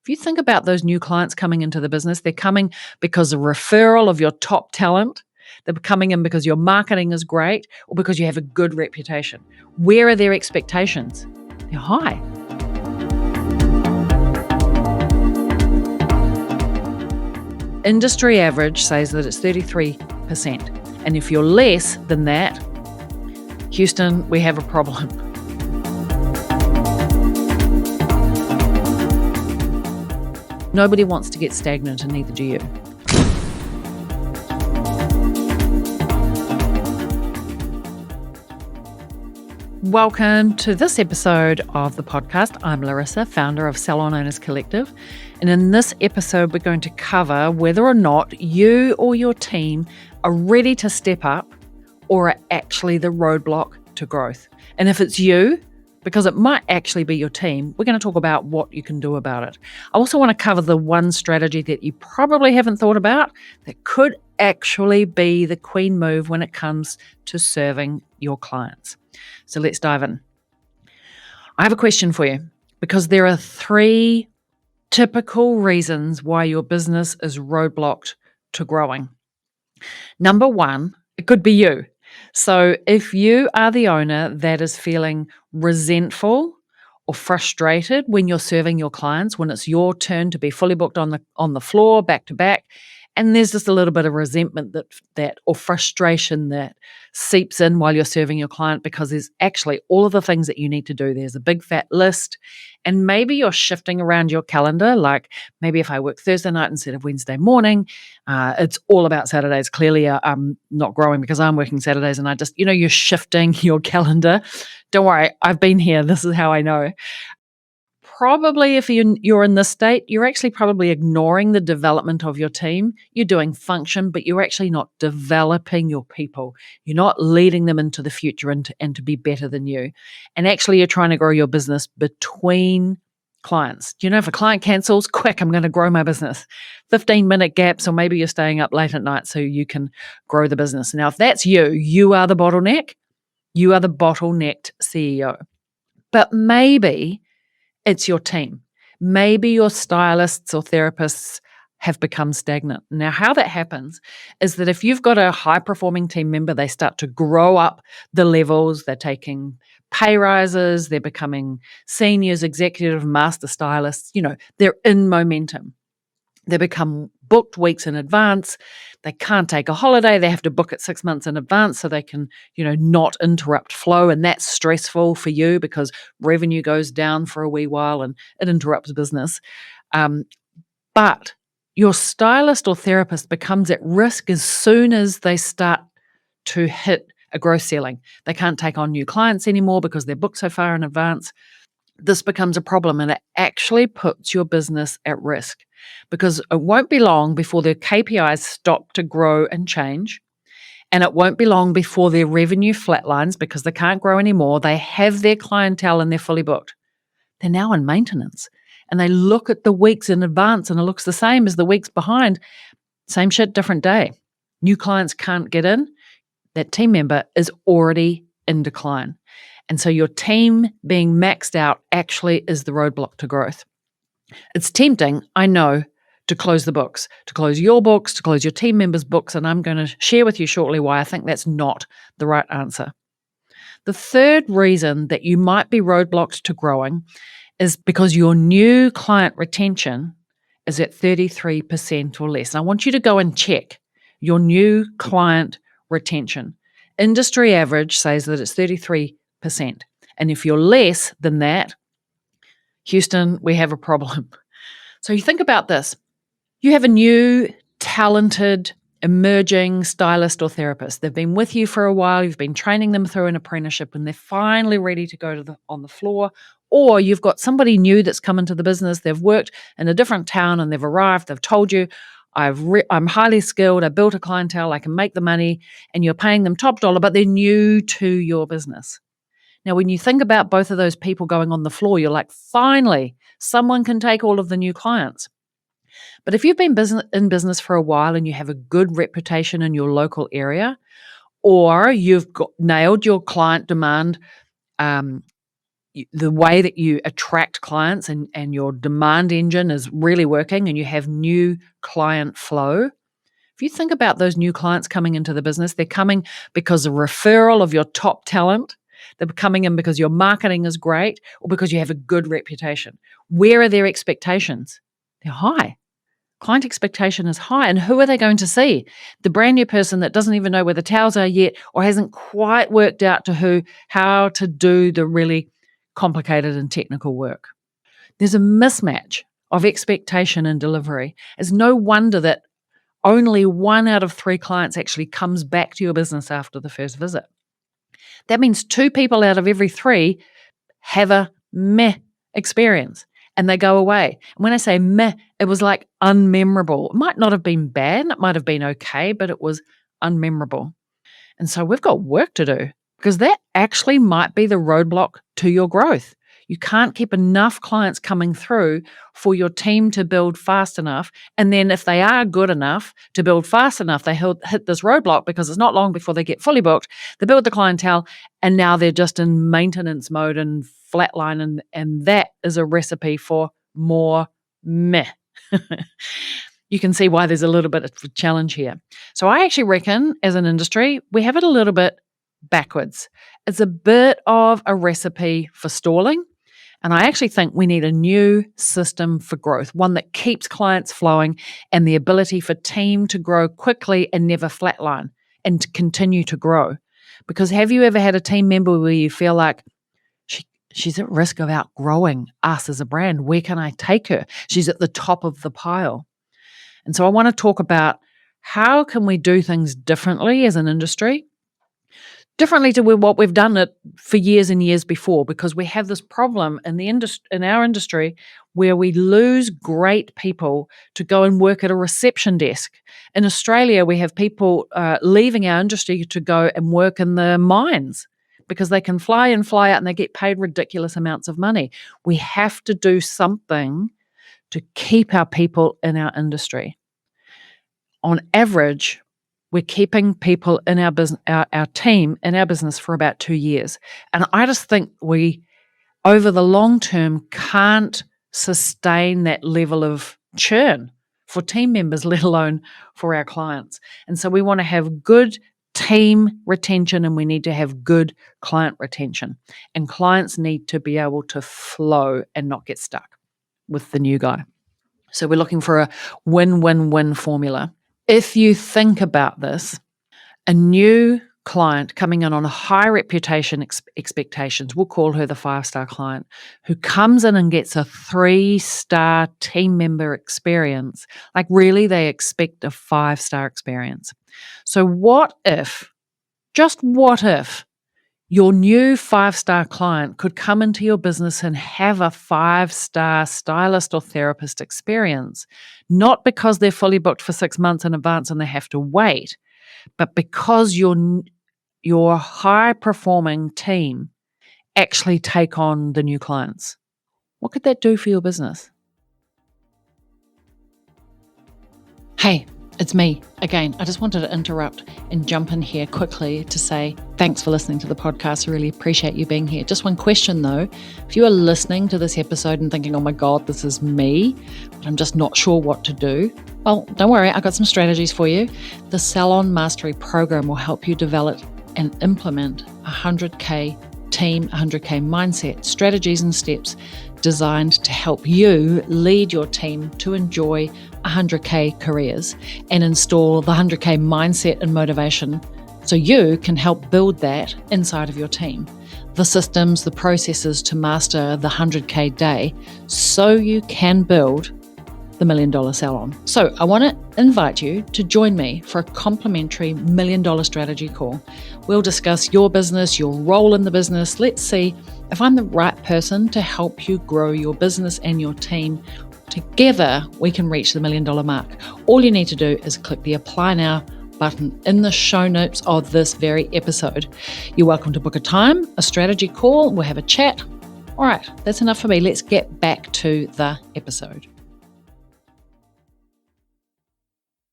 If you think about those new clients coming into the business, they're coming because of referral of your top talent. They're coming in because your marketing is great or because you have a good reputation. Where are their expectations? They're high. Industry average says that it's 33%. And if you're less than that, Houston, we have a problem. Nobody wants to get stagnant, and neither do you. Welcome to this episode of the podcast. I'm Larissa, founder of Salon Owners Collective. And in this episode, we're going to cover whether or not you or your team are ready to step up or are actually the roadblock to growth. And if it's you, because it might actually be your team, we're going to talk about what you can do about it. I also want to cover the one strategy that you probably haven't thought about that could actually be the queen move when it comes to serving your clients. So let's dive in. I have a question for you because there are 3 typical reasons why your business is roadblocked to growing. Number 1, it could be you. So if you are the owner that is feeling resentful or frustrated when you're serving your clients, when it's your turn to be fully booked on the floor, back to back, and there's just a little bit of resentment that or frustration that seeps in while you're serving your client because there's actually all of the things that you need to do. There's a big fat list, and maybe you're shifting around your calendar. Like maybe if I work Thursday night instead of Wednesday morning, it's all about Saturdays. Clearly, I'm not growing because I'm working Saturdays, and I just, you're shifting your calendar. Don't worry, I've been here. This is how I know. Probably if you're in this state, you're actually probably ignoring the development of your team. You're doing function, but you're actually not developing your people. You're not leading them into the future and to be better than you. And actually, you're trying to grow your business between clients. If a client cancels, quick, I'm going to grow my business. 15-minute gaps, or maybe you're staying up late at night so you can grow the business. Now, if that's you, you are the bottleneck. You are the bottlenecked CEO. But maybe it's your team. Maybe your stylists or therapists have become stagnant. Now, how that happens is that if you've got a high-performing team member, they start to grow up the levels. They're taking pay rises. They're becoming seniors, executive, master stylists. They're in momentum. They become booked weeks in advance. They can't take a holiday. They have to book it 6 months in advance so they can, not interrupt flow. And that's stressful for you because revenue goes down for a wee while and it interrupts business. But your stylist or therapist becomes at risk as soon as they start to hit a growth ceiling. They can't take on new clients anymore because they're booked so far in advance. This becomes a problem, and it actually puts your business at risk because it won't be long before their KPIs stop to grow and change, and it won't be long before their revenue flatlines because they can't grow anymore. They have their clientele and they're fully booked. They're now in maintenance, and they look at the weeks in advance and it looks the same as the weeks behind. Same shit, different day. New clients can't get in. That team member is already in decline. And so your team being maxed out actually is the roadblock to growth. It's tempting, I know, to close the books, to close your books, to close your team members' books, and I'm going to share with you shortly why I think that's not the right answer. The third reason that you might be roadblocked to growing is because your new client retention is at 33% or less. And I want you to go and check your new client retention. Industry average says that it's 33%. And if you're less than that, Houston, we have a problem. So you think about this. You have a new, talented, emerging stylist or therapist. They've been with you for a while. You've been training them through an apprenticeship and they're finally ready to go on the floor. Or you've got somebody new that's come into the business. They've worked in a different town and they've arrived. They've told you, I'm highly skilled. I built a clientele. I can make the money. And you're paying them top dollar, but they're new to your business. Now, when you think about both of those people going on the floor, you're like, finally, someone can take all of the new clients. But if you've been in business for a while and you have a good reputation in your local area, or you've nailed your client demand the way that you attract clients and your demand engine is really working and you have new client flow. If you think about those new clients coming into the business, they're coming because of referral of your top talent. They're coming in because your marketing is great or because you have a good reputation. Where are their expectations? They're high. Client expectation is high. And who are they going to see? The brand new person that doesn't even know where the towels are yet or hasn't quite worked out how to do the really complicated and technical work. There's a mismatch of expectation and delivery. It's no wonder that only 1 out of 3 clients actually comes back to your business after the first visit. That means 2 people out of every 3 have a meh experience and they go away. And when I say meh, it was like unmemorable. It might not have been bad, it might have been okay, but it was unmemorable. And so we've got work to do because that actually might be the roadblock to your growth. You can't keep enough clients coming through for your team to build fast enough. And then if they are good enough to build fast enough, they hit this roadblock because it's not long before they get fully booked. They build the clientele and now they're just in maintenance mode and flatline. And that is a recipe for more meh. You can see why there's a little bit of a challenge here. So I actually reckon as an industry, we have it a little bit backwards. It's a bit of a recipe for stalling. And I actually think we need a new system for growth, one that keeps clients flowing and the ability for team to grow quickly and never flatline and to continue to grow. Because have you ever had a team member where you feel like she's at risk of outgrowing us as a brand? Where can I take her? She's at the top of the pile. And so I want to talk about how can we do things differently as an industry, differently to what we've done it for years and years before, because we have this problem in our industry where we lose great people to go and work at a reception desk. In Australia, we have people leaving our industry to go and work in the mines because they can fly in, fly out, and they get paid ridiculous amounts of money. We have to do something to keep our people in our industry. On average, we're keeping people in our business, our team in our business for about 2 years. And I just think we, over the long term, can't sustain that level of churn for team members, let alone for our clients. And so we want to have good team retention and we need to have good client retention. And clients need to be able to flow and not get stuck with the new guy. So we're looking for a win-win-win formula. If you think about this, a new client coming in on a high reputation expectations, we'll call her the 5-star client, who comes in and gets a 3-star team member experience, like really they expect a 5-star experience. So what if, just what if, your new 5-star client could come into your business and have a 5-star stylist or therapist experience, not because they're fully booked for 6 months in advance and they have to wait, but because your high-performing team actually take on the new clients. What could that do for your business? Hey, it's me again. I just wanted to interrupt and jump in here quickly to say thanks for listening to the podcast. I really appreciate you being here. Just one question though. If you are listening to this episode and thinking, oh my God, this is me, but I'm just not sure what to do, well, don't worry. I've got some strategies for you. The Salon Mastery Program will help you develop and implement a 100K team, 100K mindset, strategies and steps designed to help you lead your team to enjoy 100K careers and install the 100K mindset and motivation so you can help build that inside of your team. The systems, the processes to master the 100K day so you can build the $1 Million Salon. So I want to invite you to join me for a complimentary $1 Million strategy call. We'll discuss your business, your role in the business. Let's see if I'm the right person to help you grow your business and your team. Together, we can reach the $1 Million mark. All you need to do is click the Apply Now button in the show notes of this very episode. You're welcome to book a time, a strategy call. We'll have a chat. All right, that's enough for me. Let's get back to the episode.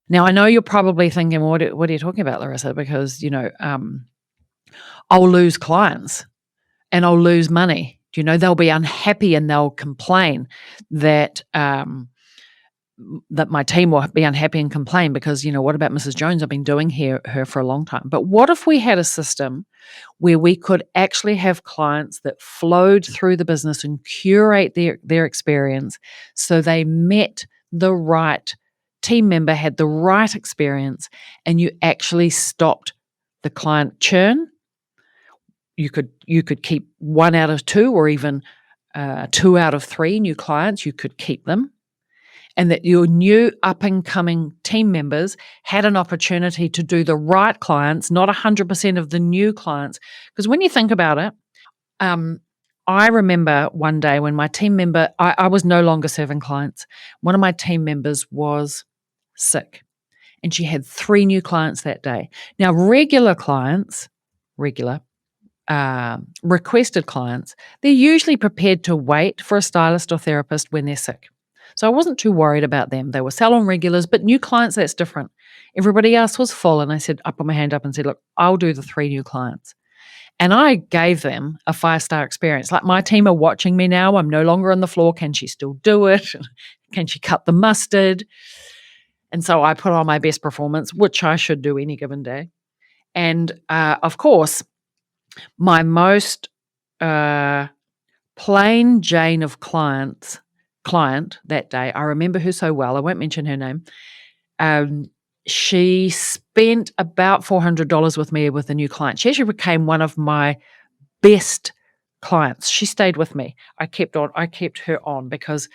Now, I know you're probably thinking, well, what are you talking about, Larissa? Because, I'll lose clients and I'll lose money They'll be unhappy and they'll complain that that my team will be unhappy and complain because, what about Mrs. Jones? I've been doing her for a long time. But what if we had a system where we could actually have clients that flowed through the business and curate their experience so they met the right team member, had the right experience, and you actually stopped the client churn? You could keep 1 out of 2 or even 2 out of 3 new clients. You could keep them. And that your new up-and-coming team members had an opportunity to do the right clients, not 100% of the new clients. Because when you think about it, I remember one day when my team member, I was no longer serving clients. One of my team members was sick, and she had 3 new clients that day. Now, requested clients, they're usually prepared to wait for a stylist or therapist when they're sick. So I wasn't too worried about them. They were salon regulars, but new clients, that's different. Everybody else was full, and I put my hand up and said, look, I'll do the 3 new clients. And I gave them a 5-star experience. Like, my team are watching me now. I'm no longer on the floor. Can she still do it? Can she cut the mustard? And so I put on my best performance, which I should do any given day. And of course, my most plain Jane of client that day, I remember her so well, I won't mention her name. She spent about $400 with me with a new client. She actually became one of my best clients. She stayed with me. I kept her on because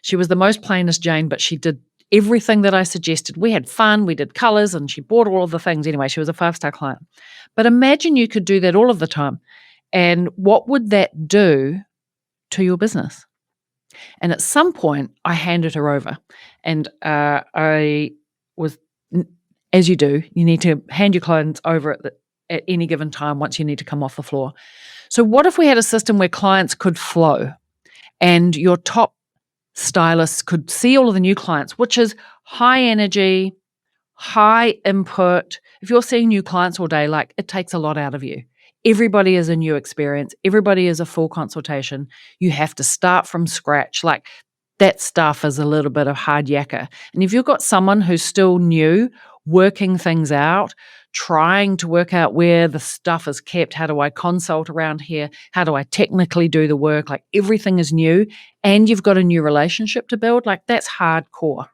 she was the most plainest Jane, but she did everything that I suggested. We had fun, we did colors, and she bought all of the things. Anyway, she was a 5-star client. But imagine you could do that all of the time. And what would that do to your business? And at some point, I handed her over. And I was, as you do, you need to hand your clients over at any given time once you need to come off the floor. So what if we had a system where clients could flow and your top stylists could see all of the new clients, which is high energy, high input. If you're seeing new clients all day, like, it takes a lot out of you. Everybody is a new experience. Everybody is a full consultation. You have to start from scratch. Like, that stuff is a little bit of hard yakka. And if you've got someone who's still new, working things out, trying to work out where the stuff is kept, how do I consult around here? How do I technically do the work? Like, everything is new, and you've got a new relationship to build. Like, that's hardcore.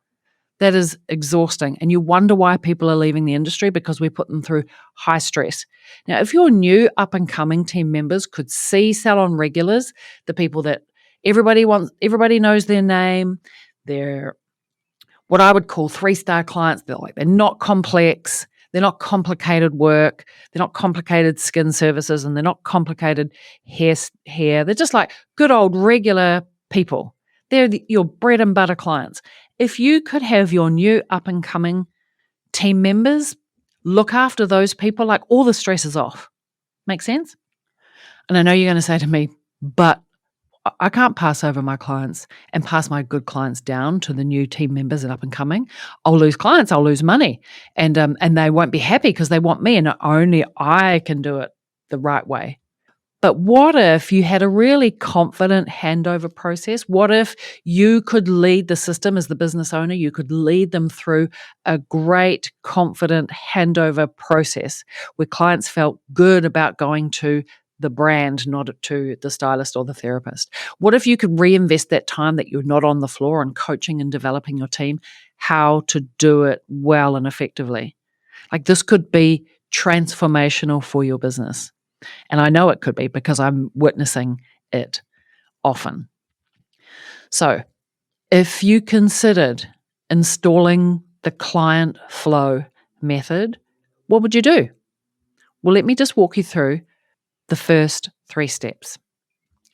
That is exhausting. And you wonder why people are leaving the industry, because we put them through high stress. Now, if your new up-and-coming team members could see salon regulars, the people that everybody knows their name, they're what I would call 3-star clients. They're not complex, they're not complicated work, they're not complicated skin services, and they're not complicated hair. They're just like good old regular people. They're your bread and butter clients. If you could have your new up-and-coming team members look after those people, like, all the stress is off. Make sense? And I know you're going to say to me, but I can't pass over my clients and pass my good clients down to the new team members and up-and-coming. I'll lose clients, I'll lose money, and they won't be happy because they want me, and only I can do it the right way. But what if you had a really confident handover process? What if you could lead the system as the business owner? You could lead them through a great, confident handover process where clients felt good about going to the brand, not to the stylist or the therapist. What if you could reinvest that time that you're not on the floor and coaching and developing your team how to do it well and effectively? Like, this could be transformational for your business. And I know it could be because I'm witnessing it often. So if you considered installing the client flow method, what would you do? Well, let me just walk you through the first 3 steps.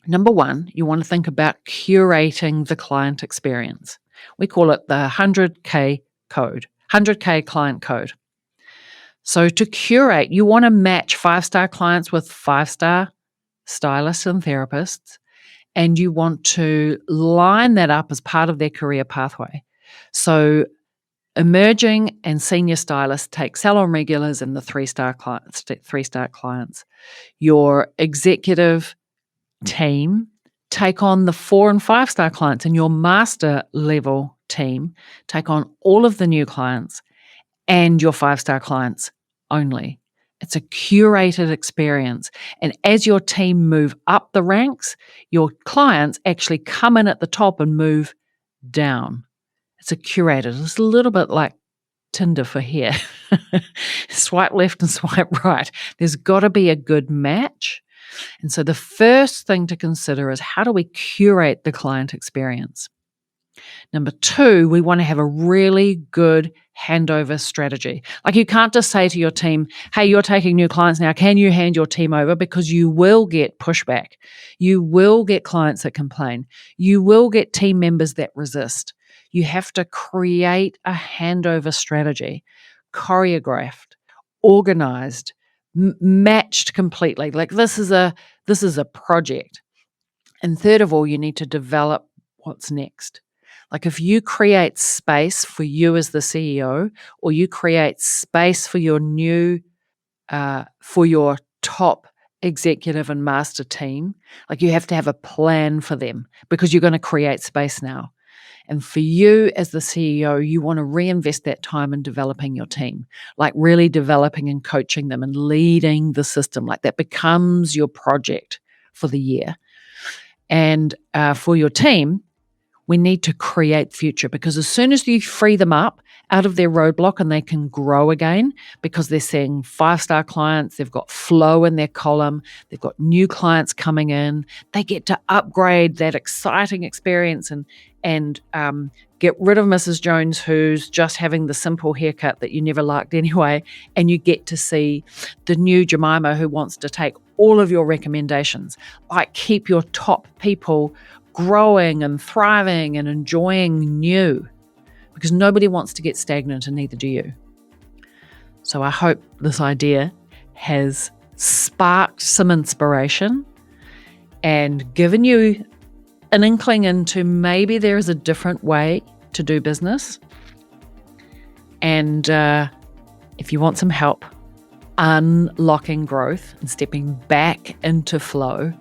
Number 1, you want to think about curating the client experience. We call it the 100K code, 100K client code. So to curate, you want to match 5-star clients with 5-star stylists and therapists, and you want to line that up as part of their career pathway. So emerging and senior stylists take salon regulars and the 3-star clients. Your executive team take on the 4 and 5-star clients, and your master level team take on all of the new clients and your 5-star clients only. It's a curated experience. And as your team move up the ranks, your clients actually come in at the top and move down. It's a curated. It's a little bit like Tinder for hair. Swipe left and swipe right. There's got to be a good match. And so the first thing to consider is, how do we curate the client experience? Number 2, we want to have a really good handover strategy. Like, you can't just say to your team, hey, you're taking new clients now, can you hand your team over? Because you will get pushback. You will get clients that complain. You will get team members that resist. You have to create a handover strategy, choreographed, organized, matched completely. Like, this is a project. And third of all, you need to develop what's next. Like, if you create space for you as the CEO, or you create space for your for your top executive and master team, like, you have to have a plan for them, because you're going to create space now. And for you as the CEO, you want to reinvest that time in developing your team, like really developing and coaching them and leading the system. Like, that becomes your project for the year. And for your team, we need to create future, because as soon as you free them up out of their roadblock and they can grow again, because they're seeing 5-star clients, they've got flow in their column, they've got new clients coming in, they get to upgrade that exciting experience and get rid of Mrs. Jones, who's just having the simple haircut that you never liked anyway, and you get to see the new Jemima who wants to take all of your recommendations. Like, keep your top people growing and thriving and enjoying new, because nobody wants to get stagnant, and neither do you. So I hope this idea has sparked some inspiration and given you an inkling into maybe there is a different way to do business. And if you want some help unlocking growth and stepping back into flow,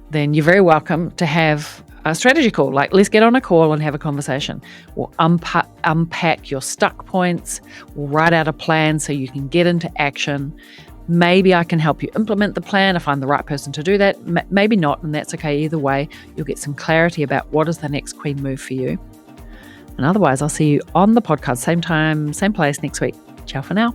then you're very welcome to have a strategy call. Like, let's get on a call and have a conversation. We'll unpack your stuck points. We'll write out a plan so you can get into action. Maybe I can help you implement the plan if I'm the right person to do that. Maybe not, and that's okay. Either way, you'll get some clarity about what is the next queen move for you. And otherwise, I'll see you on the podcast, same time, same place next week. Ciao for now.